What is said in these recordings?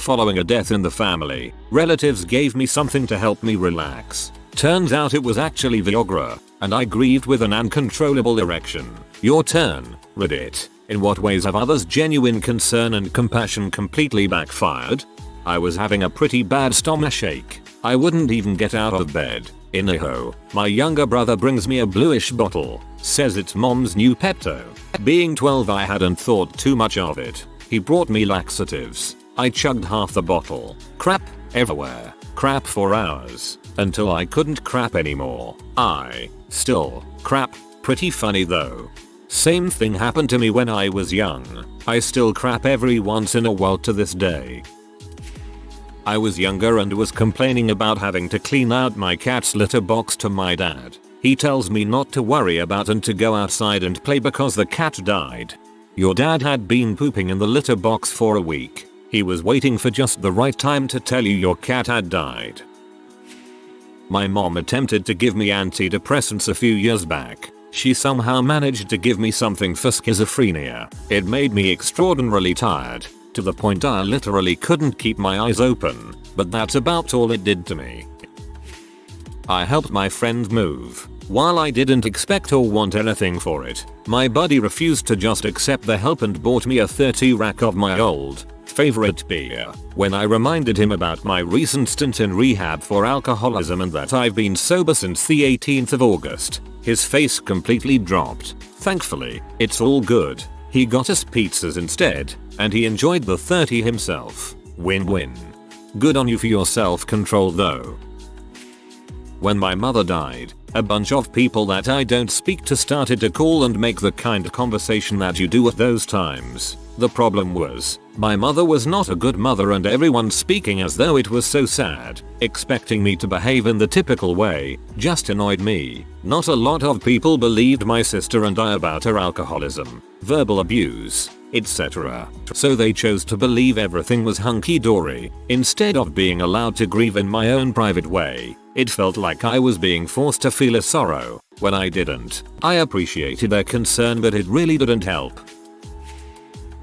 Following a death in the family, relatives gave me something to help me relax. Turns out it was actually Viagra, and I grieved with an uncontrollable erection. Your turn, Reddit. In what ways have others' genuine concern and compassion completely backfired? I was having a pretty bad stomachache. I wouldn't even get out of bed. Iniho, my younger brother brings me a bluish bottle, says it's mom's new Pepto. Being 12 I hadn't thought too much of it. He brought me laxatives. I chugged half the bottle. Crap everywhere. Crap for hours. Until I couldn't crap anymore. I still crap. Pretty funny though. Same thing happened to me when I was young. I still crap every once in a while to this day. I was younger and was complaining about having to clean out my cat's litter box to my dad. He tells me not to worry about and to go outside and play because the cat died. Your dad had been pooping in the litter box for a week. He was waiting for just the right time to tell you your cat had died. My mom attempted to give me antidepressants a few years back. She somehow managed to give me something for schizophrenia. It made me extraordinarily tired, to the point I literally couldn't keep my eyes open, but that's about all it did to me. I helped my friend move. While I didn't expect or want anything for it, my buddy refused to just accept the help and bought me a 30 rack of my old favorite beer. When I reminded him about my recent stint in rehab for alcoholism and that I've been sober since the 18th of August, his face completely dropped. Thankfully, it's all good. He got us pizzas instead, and he enjoyed the 30 himself. Win-win. Good on you for your self-control though. When my mother died, a bunch of people that I don't speak to started to call and make the kind of conversation that you do at those times. The problem was, my mother was not a good mother and everyone speaking as though it was so sad, expecting me to behave in the typical way, just annoyed me. Not a lot of people believed my sister and I about her alcoholism, verbal abuse, etc. So they chose to believe everything was hunky-dory, instead of being allowed to grieve in my own private way. It felt like I was being forced to feel a sorrow, when I didn't. I appreciated their concern but it really didn't help.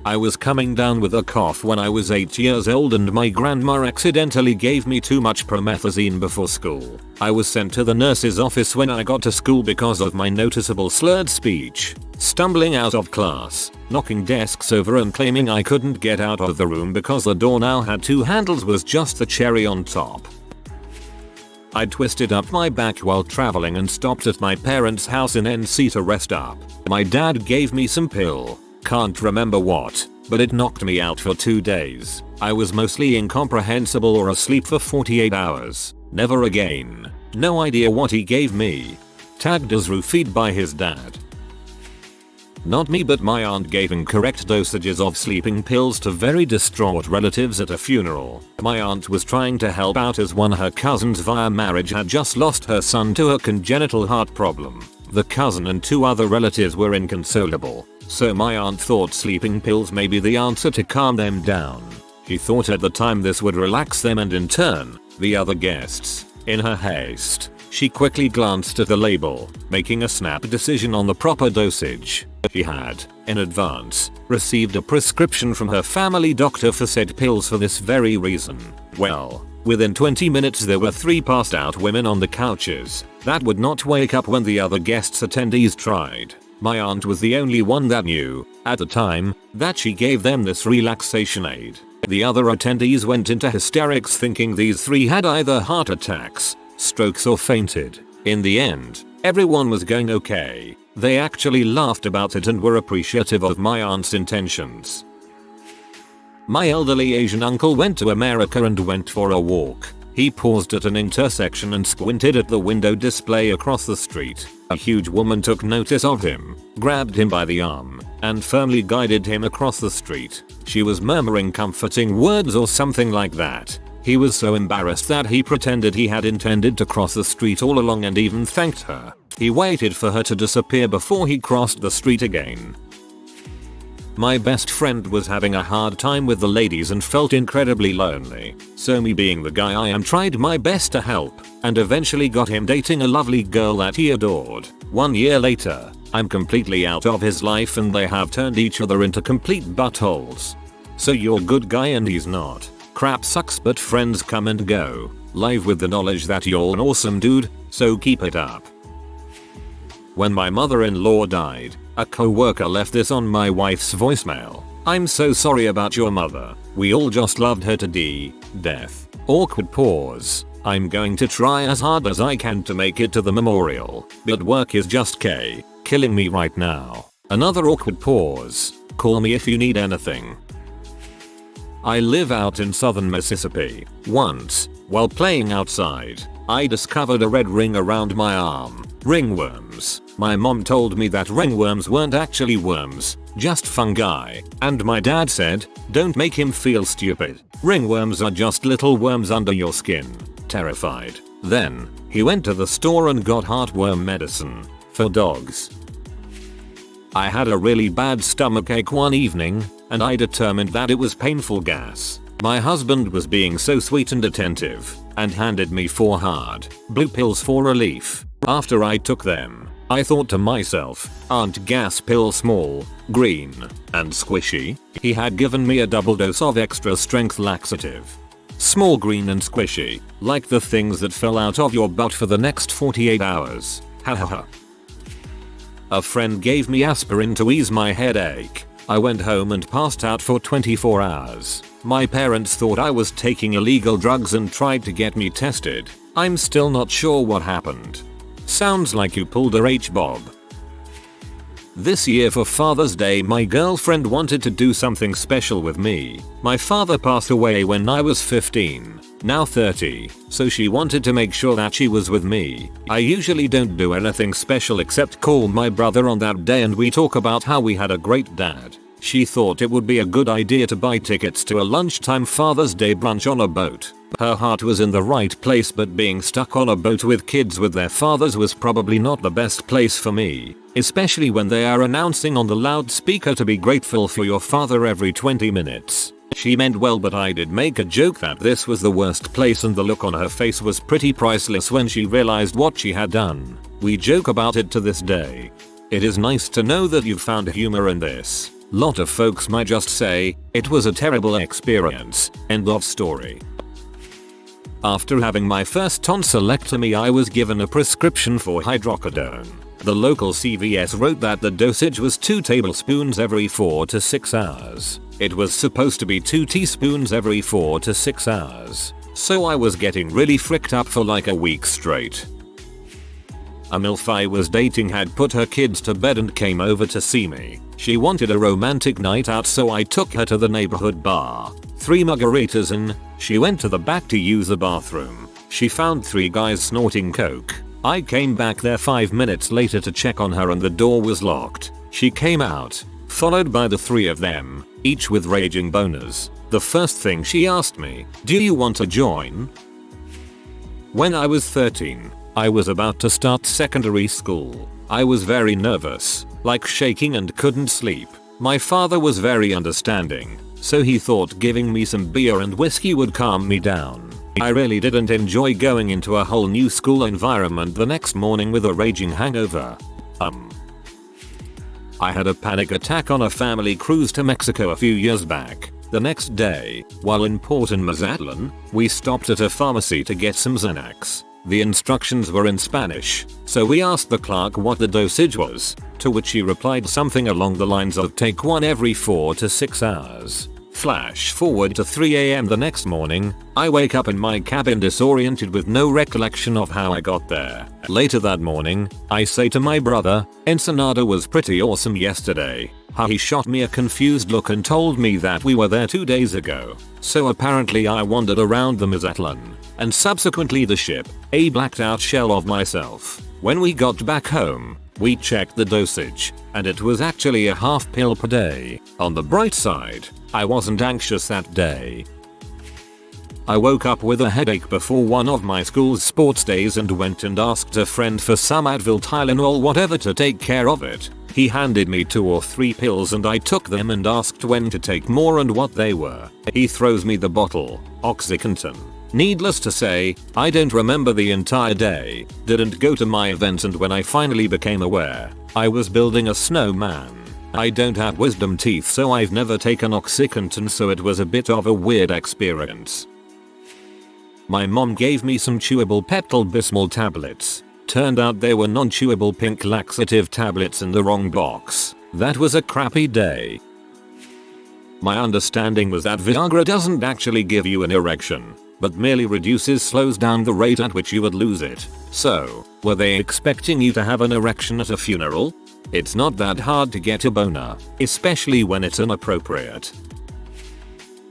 I was coming down with a cough when I was 8 years old and my grandma accidentally gave me too much promethazine before school. I was sent to the nurse's office when I got to school because of my noticeable slurred speech, stumbling out of class, knocking desks over and claiming I couldn't get out of the room because the door now had 2 handles was just the cherry on top. I twisted up my back while traveling and stopped at my parents' house in NC to rest up. My dad gave me some pill. Can't remember what, but it knocked me out for 2 days. I was mostly incomprehensible or asleep for 48 hours. Never again. No idea what he gave me. Tagged as roofied by his dad. Not me but my aunt gave incorrect dosages of sleeping pills to very distraught relatives at a funeral. My aunt was trying to help out as one of her cousins via marriage had just lost her son to a congenital heart problem. The cousin and 2 other relatives were inconsolable. So my aunt thought sleeping pills may be the answer to calm them down. She thought at the time this would relax them and in turn, the other guests. In her haste, she quickly glanced at the label, making a snap decision on the proper dosage. She had, in advance, received a prescription from her family doctor for said pills for this very reason. Well, within 20 minutes there were 3 passed out women on the couches that would not wake up when the other guests' attendees tried. My aunt was the only one that knew, at the time, that she gave them this relaxation aid. The other attendees went into hysterics thinking these 3 had either heart attacks, strokes or fainted. In the end, everyone was going okay. They actually laughed about it and were appreciative of my aunt's intentions. My elderly Asian uncle went to America and went for a walk. He paused at an intersection and squinted at the window display across the street. A huge woman took notice of him, grabbed him by the arm, and firmly guided him across the street. She was murmuring comforting words or something like that. He was so embarrassed that he pretended he had intended to cross the street all along and even thanked her. He waited for her to disappear before he crossed the street again. My best friend was having a hard time with the ladies and felt incredibly lonely. So me being the guy I am tried my best to help and eventually got him dating a lovely girl that he adored. 1 year later, I'm completely out of his life and they have turned each other into complete buttholes. So you're a good guy and he's not. Crap sucks but friends come and go. Live with the knowledge that you're an awesome dude, so keep it up. When my mother-in-law died, a co-worker left this on my wife's voicemail. I'm so sorry about your mother. We all just loved her to death. Awkward pause. I'm going to try as hard as I can to make it to the memorial, but work is just killing me right now. Another awkward pause. Call me if you need anything. I live out in southern Mississippi. Once, while playing outside, I discovered a red ring around my arm. Ringworms. My mom told me that ringworms weren't actually worms, just fungi, and my dad said, don't make him feel stupid. Ringworms are just little worms under your skin. Terrified. Then, he went to the store and got heartworm medicine for dogs. I had a really bad stomachache one evening, and I determined that it was painful gas. My husband was being so sweet and attentive, and handed me 4 hard, blue pills for relief. After I took them, I thought to myself, aren't gas pills small, green, and squishy? He had given me a double dose of extra strength laxative. Small, green and squishy, like the things that fell out of your butt for the next 48 hours. Ha ha ha. A friend gave me aspirin to ease my headache. I went home and passed out for 24 hours. My parents thought I was taking illegal drugs and tried to get me tested. I'm still not sure what happened. Sounds like you pulled a H-Bob. This year for Father's Day my girlfriend wanted to do something special with me. My father passed away when I was 15, now 30, so she wanted to make sure that she was with me. I usually don't do anything special except call my brother on that day and we talk about how we had a great dad. She thought it would be a good idea to buy tickets to a lunchtime Father's Day brunch on a boat. Her heart was in the right place, but being stuck on a boat with kids with their fathers was probably not the best place for me, especially when they are announcing on the loudspeaker to be grateful for your father every 20 minutes. She meant well, but I did make a joke that this was the worst place, and the look on her face was pretty priceless when she realized what she had done. We joke about it to this day. It is nice to know that you've found humor in this. Lot of folks might just say, it was a terrible experience, end of story. After having my first tonsillectomy I was given a prescription for hydrocodone. The local CVS wrote that the dosage was 2 tablespoons every 4 to 6 hours. It was supposed to be 2 teaspoons every 4 to 6 hours. So I was getting really fricked up for like a week straight. A MILF I was dating had put her kids to bed and came over to see me. She wanted a romantic night out, so I took her to the neighborhood bar. 3 margaritas in, she went to the back to use the bathroom. She found 3 guys snorting coke. I came back there 5 minutes later to check on her and the door was locked. She came out, followed by the 3 of them, each with raging boners. The first thing she asked me, do you want to join? When I was 13, I was about to start secondary school. I was very nervous, like shaking, and couldn't sleep. My father was very understanding, so he thought giving me some beer and whiskey would calm me down. I really didn't enjoy going into a whole new school environment the next morning with a raging hangover. I had a panic attack on a family cruise to Mexico a few years back. The next day, while in Port in Mazatlan, we stopped at a pharmacy to get some Xanax. The instructions were in Spanish, so we asked the clerk what the dosage was, to which he replied something along the lines of take 1 every 4 to 6 hours. Flash forward to 3 AM the next morning, I wake up in my cabin disoriented with no recollection of how I got there. Later that morning, I say to my brother, Ensenada was pretty awesome yesterday. He shot me a confused look and told me that we were there 2 days ago. So apparently I wandered around the Mazatlan, and subsequently the ship, a blacked out shell of myself. When we got back home, we checked the dosage, and it was actually a half pill per day. On the bright side, I wasn't anxious that day. I woke up with a headache before one of my school's sports days and went and asked a friend for some Advil, Tylenol, whatever to take care of it. He handed me 2 or 3 pills and I took them and asked when to take more and what they were. He throws me the bottle, OxyContin. Needless to say, I don't remember the entire day, didn't go to my events, and when I finally became aware, I was building a snowman. I don't have wisdom teeth, so I've never taken Oxycontin, so it was a bit of a weird experience. My mom gave me some chewable Pepto-Bismol tablets. Turned out they were non-chewable pink laxative tablets in the wrong box. That was a crappy day. My understanding was that Viagra doesn't actually give you an erection, but merely slows down the rate at which you would lose it. So, were they expecting you to have an erection at a funeral? It's not that hard to get a boner, especially when it's inappropriate.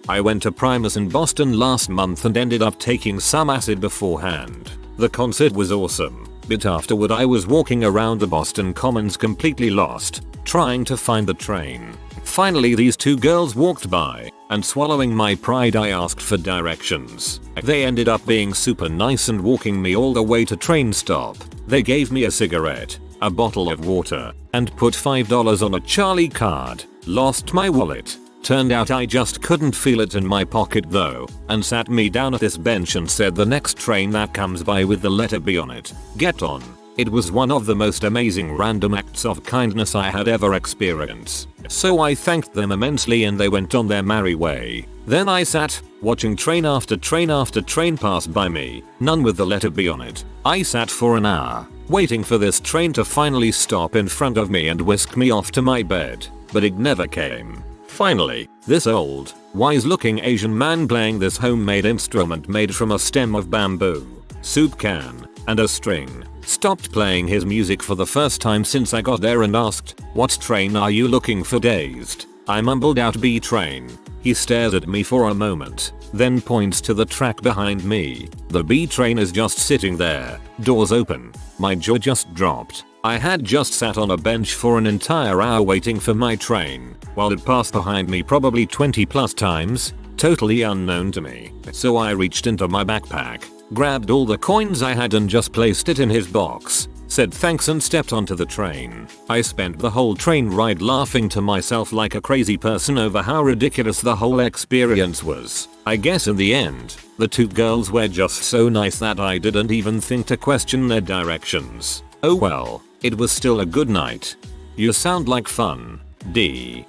I went to Primus in Boston last month and ended up taking some acid beforehand. The concert was awesome, but afterward I was walking around the Boston Commons completely lost, trying to find the train. Finally these two girls walked by, and swallowing my pride I asked for directions. They ended up being super nice and walking me all the way to train stop. They gave me a cigarette, a bottle of water, and put $5 on a Charlie card. Lost my wallet. Turned out I just couldn't feel it in my pocket though, and sat me down at this bench and said, the next train that comes by with the letter B on it, get on. It was one of the most amazing random acts of kindness I had ever experienced. So I thanked them immensely and they went on their merry way. Then I sat, watching train after train after train pass by me, none with the letter B on it. I sat for an hour, waiting for this train to finally stop in front of me and whisk me off to my bed, but it never came. Finally, this old, wise-looking Asian man playing this homemade instrument made from a stem of bamboo, soup can, and a string, stopped playing his music for the first time since I got there and asked, "What train are you looking for?" Dazed, I mumbled out, "B train." He stares at me for a moment, then points to the track behind me. The B train is just sitting there, doors open. My jaw just dropped. I had just sat on a bench for an entire hour waiting for my train, while it passed behind me probably 20 plus times, totally unknown to me. So I reached into my backpack, grabbed all the coins I had and just placed it in his box, said thanks and stepped onto the train. I spent the whole train ride laughing to myself like a crazy person over how ridiculous the whole experience was. I guess in the end, the two girls were just so nice that I didn't even think to question their directions. Oh well, it was still a good night. You sound like fun, D.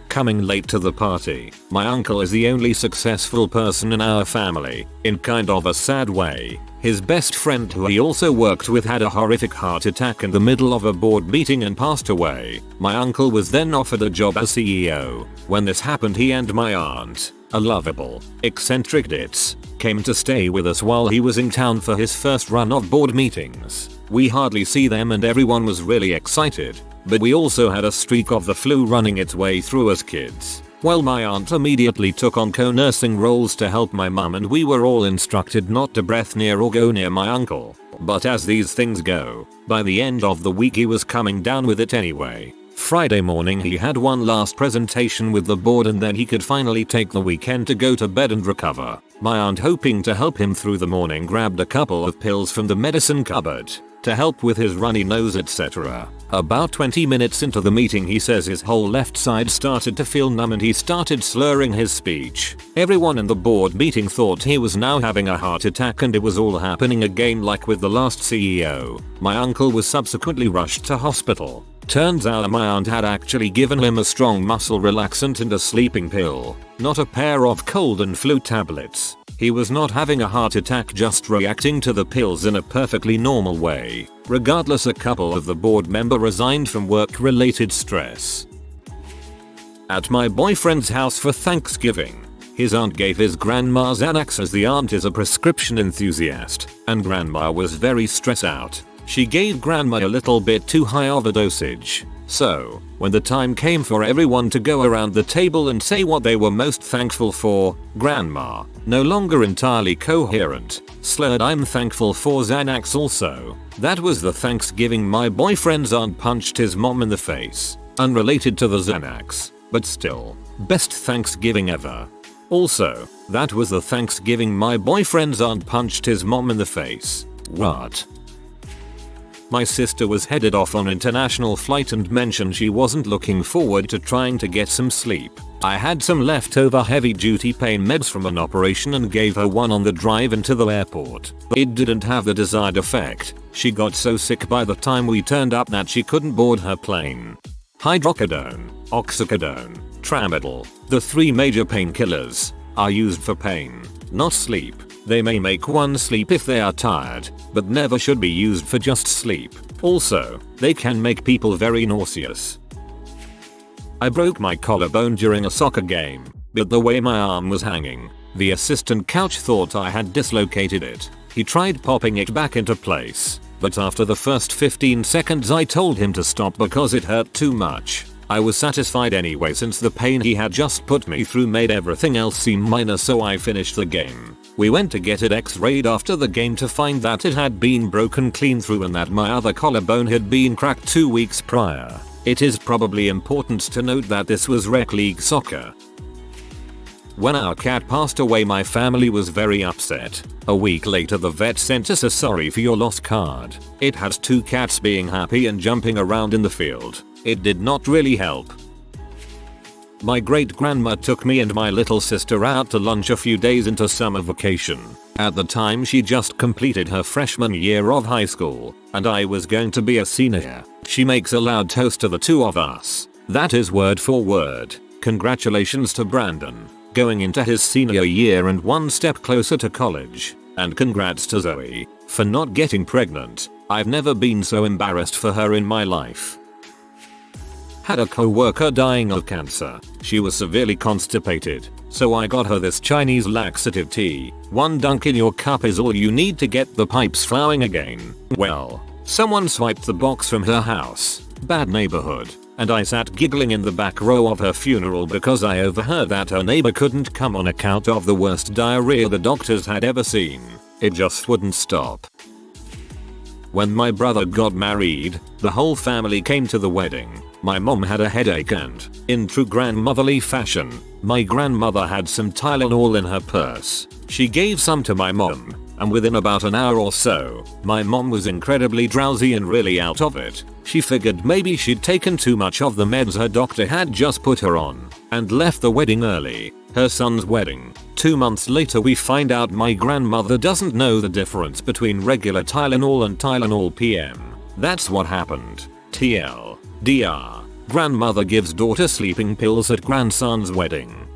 Coming late to the party, my uncle is the only successful person in our family, in kind of a sad way. His best friend who he also worked with had a horrific heart attack in the middle of a board meeting and passed away. My uncle was then offered a job as CEO. When this happened, he and my aunt, a lovable, eccentric ditz, came to stay with us while he was in town for his first run of board meetings. We hardly see them and everyone was really excited, but we also had a streak of the flu running its way through as kids. Well, my aunt immediately took on co-nursing roles to help my mum and we were all instructed not to breath near or go near my uncle. But as these things go, by the end of the week he was coming down with it anyway. Friday morning he had one last presentation with the board and then he could finally take the weekend to go to bed and recover. My aunt, hoping to help him through the morning, grabbed a couple of pills from the medicine cupboard to help with his runny nose, etc. About 20 minutes into the meeting he says his whole left side started to feel numb and he started slurring his speech. Everyone in the board meeting thought he was now having a heart attack and it was all happening again like with the last CEO. My uncle was subsequently rushed to hospital. Turns out my aunt had actually given him a strong muscle relaxant and a sleeping pill, not a pair of cold and flu tablets. He was not having a heart attack, just reacting to the pills in a perfectly normal way. Regardless, a couple of the board member resigned from work-related stress. At my boyfriend's house for Thanksgiving, his aunt gave his grandma Xanax, as the aunt is a prescription enthusiast, and grandma was very stressed out. She gave grandma a little bit too high of a dosage. So, when the time came for everyone to go around the table and say what they were most thankful for, grandma, no longer entirely coherent, slurred, "I'm thankful for Xanax also." That was the Thanksgiving my boyfriend's aunt punched his mom in the face. Unrelated to the Xanax, but still, best Thanksgiving ever. Also, that was the Thanksgiving my boyfriend's aunt punched his mom in the face. What? My sister was headed off on international flight and mentioned she wasn't looking forward to trying to get some sleep. I had some leftover heavy duty pain meds from an operation and gave her one on the drive into the airport. It didn't have the desired effect. She got so sick by the time we turned up that she couldn't board her plane. Hydrocodone, oxycodone, tramadol, the 3 major painkillers, are used for pain, not sleep. They may make one sleep if they are tired, but never should be used for just sleep. Also, they can make people very nauseous. I broke my collarbone during a soccer game, but the way my arm was hanging, the assistant coach thought I had dislocated it. He tried popping it back into place, but after the first 15 seconds I told him to stop because it hurt too much. I was satisfied anyway since the pain he had just put me through made everything else seem minor, so I finished the game. We went to get it x-rayed after the game to find that it had been broken clean through and that my other collarbone had been cracked 2 weeks prior. It is probably important to note that this was rec league soccer. When our cat passed away, my family was very upset. A week later the vet sent us a sorry for your loss card. It had 2 cats being happy and jumping around in the field. It did not really help. My great-grandma took me and my little sister out to lunch a few days into summer vacation. At the time she just completed her freshman year of high school, and I was going to be a senior. She makes a loud toast to the 2 of us. That is word for word. Congratulations to Brandon, going into his senior year and 1 step closer to college. And congrats to Zoe, for not getting pregnant. I've never been so embarrassed for her in my life. Had a co-worker dying of cancer. She was severely constipated, so I got her this Chinese laxative tea. 1 dunk in your cup is all you need to get the pipes flowing again. Well, someone swiped the box from her house. Bad neighborhood. And I sat giggling in the back row of her funeral because I overheard that her neighbor couldn't come on account of the worst diarrhea the doctors had ever seen. It just wouldn't stop. When my brother got married, the whole family came to the wedding. My mom had a headache and, in true grandmotherly fashion, my grandmother had some Tylenol in her purse. She gave some to my mom, and within about an hour or so, my mom was incredibly drowsy and really out of it. She figured maybe she'd taken too much of the meds her doctor had just put her on, and left the wedding early. Her son's wedding. 2 months later we find out my grandmother doesn't know the difference between regular Tylenol and Tylenol PM. That's what happened. TLDR. Grandmother gives daughter sleeping pills at grandson's wedding.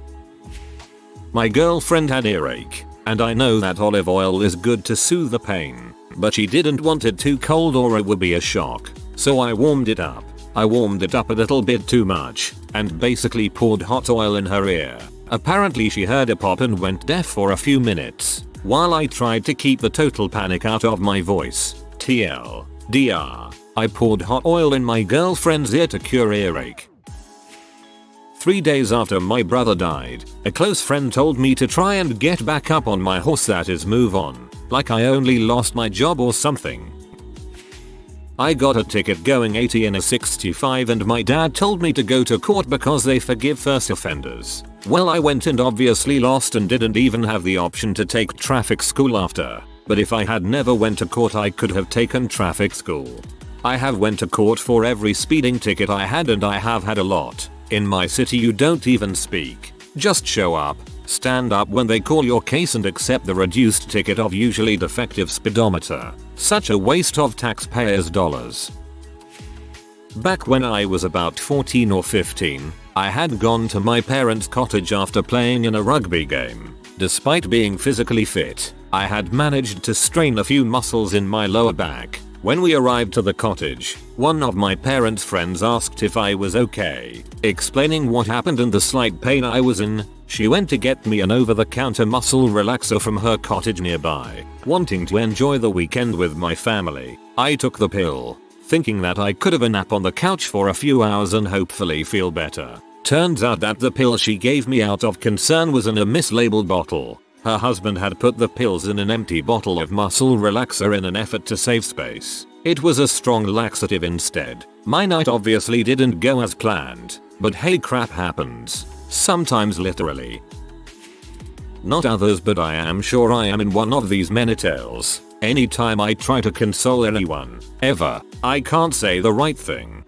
My girlfriend had earache, and I know that olive oil is good to soothe the pain, but she didn't want it too cold or it would be a shock. So I warmed it up. I warmed it up a little bit too much, and basically poured hot oil in her ear. Apparently she heard a pop and went deaf for a few minutes, while I tried to keep the total panic out of my voice. TLDR. I poured hot oil in my girlfriend's ear to cure earache. 3 days after my brother died, a close friend told me to try and get back up on my horse, that is move on, like I only lost my job or something. I got a ticket going 80 in a 65 and my dad told me to go to court because they forgive first offenders. Well, I went and obviously lost and didn't even have the option to take traffic school after. But if I had never went to court I could have taken traffic school. I have went to court for every speeding ticket I had, and I have had a lot. In my city you don't even speak. Just show up, stand up when they call your case and accept the reduced ticket of usually defective speedometer. Such a waste of taxpayers' dollars. Back when I was about 14 or 15, I had gone to my parents' cottage after playing in a rugby game. Despite being physically fit, I had managed to strain a few muscles in my lower back. When we arrived to the cottage, one of my parents' friends asked if I was okay. Explaining what happened and the slight pain I was in, she went to get me an over-the-counter muscle relaxer from her cottage nearby. Wanting to enjoy the weekend with my family, I took the pill, thinking that I could have a nap on the couch for a few hours and hopefully feel better. Turns out that the pill she gave me out of concern was in a mislabeled bottle. Her husband had put the pills in an empty bottle of muscle relaxer in an effort to save space. It was a strong laxative instead. My night obviously didn't go as planned, but hey, crap happens. Sometimes literally. Not others, but I am sure I am in one of these many tales. Anytime I try to console anyone, ever, I can't say the right thing.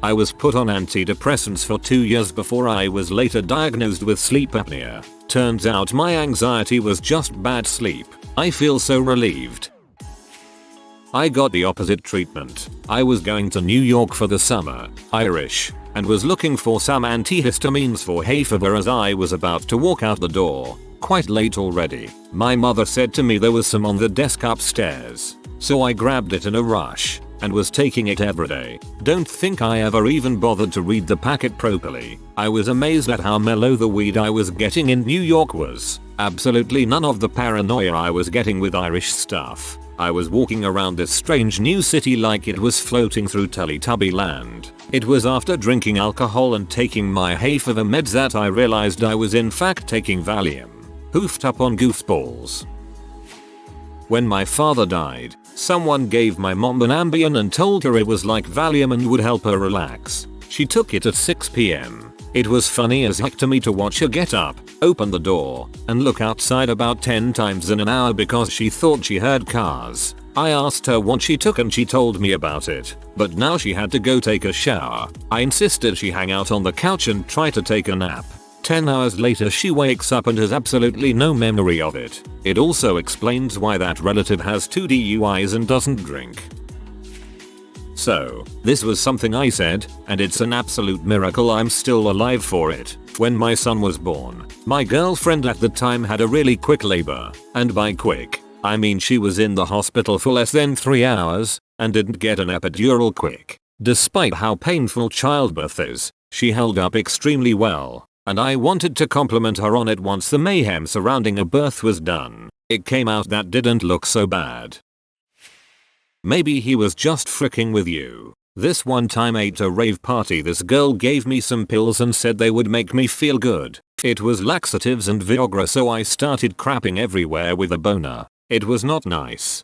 I was put on antidepressants for 2 years before I was later diagnosed with sleep apnea. Turns out my anxiety was just bad sleep. I feel so relieved. I got the opposite treatment. I was going to New York for the summer, Irish, and was looking for some antihistamines for hay fever as I was about to walk out the door. Quite late already. My mother said to me there was some on the desk upstairs. So I grabbed it in a rush and was taking it every day. Don't think I ever even bothered to read the packet properly. I was amazed at how mellow the weed I was getting in New York was. Absolutely none of the paranoia I was getting with Irish stuff. I was walking around this strange new city like it was floating through Teletubby land. It was after drinking alcohol and taking my hay fever meds that I realized I was in fact taking Valium. Hoofed up on goofballs. When my father died, someone gave my mom an Ambien and told her it was like Valium and would help her relax. She took it at 6 p.m. It was funny as heck to me to watch her get up, open the door, and look outside about 10 times in an hour because she thought she heard cars. I asked her what she took and she told me about it, but now she had to go take a shower. I insisted she hang out on the couch and try to take a nap. 10 hours later she wakes up and has absolutely no memory of it. It also explains why that relative has 2 DUIs and doesn't drink. So, this was something I said, and it's an absolute miracle I'm still alive for it. When my son was born, my girlfriend at the time had a really quick labor, and by quick, I mean she was in the hospital for less than 3 hours, and didn't get an epidural quick. Despite how painful childbirth is, she held up extremely well, and I wanted to compliment her on it once the mayhem surrounding a birth was done. It came out that didn't look so bad. Maybe he was just fricking with you. This one time at a rave party this girl gave me some pills and said they would make me feel good. It was laxatives and Viagra, so I started crapping everywhere with a boner. It was not nice.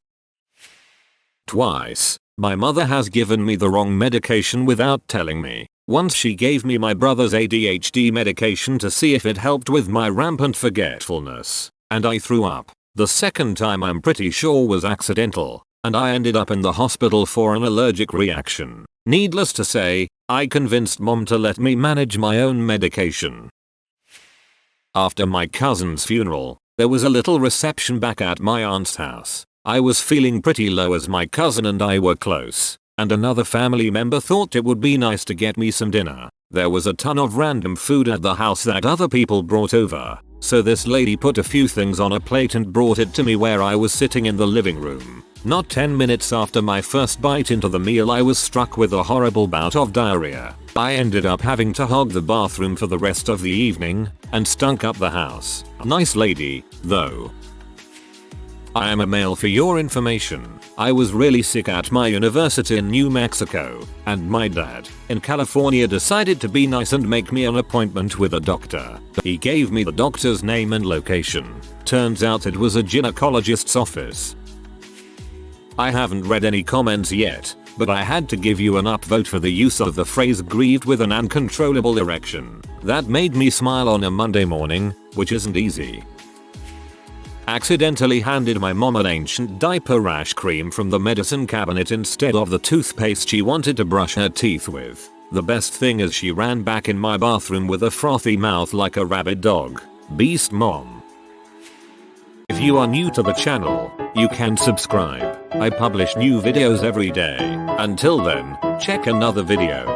Twice, my mother has given me the wrong medication without telling me. Once she gave me my brother's ADHD medication to see if it helped with my rampant forgetfulness, and I threw up. The second time I'm pretty sure was accidental, and I ended up in the hospital for an allergic reaction. Needless to say, I convinced mom to let me manage my own medication. After my cousin's funeral, there was a little reception back at my aunt's house. I was feeling pretty low as my cousin and I were close, and another family member thought it would be nice to get me some dinner. There was a ton of random food at the house that other people brought over, so this lady put a few things on a plate and brought it to me where I was sitting in the living room. Not 10 minutes after my first bite into the meal I was struck with a horrible bout of diarrhea. I ended up having to hog the bathroom for the rest of the evening, and stunk up the house. Nice lady, though. I am a male for your information. I was really sick at my university in New Mexico, and my dad, in California, decided to be nice and make me an appointment with a doctor. He gave me the doctor's name and location. Turns out it was a gynecologist's office. I haven't read any comments yet, but I had to give you an upvote for the use of the phrase grieved with an uncontrollable erection. That made me smile on a Monday morning, which isn't easy. Accidentally handed my mom an ancient diaper rash cream from the medicine cabinet instead of the toothpaste she wanted to brush her teeth with. The best thing is she ran back in my bathroom with a frothy mouth like a rabid dog. Beast mom. If you are new to the channel, you can subscribe. I publish new videos every day. Until then, check another video.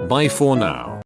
Bye for now.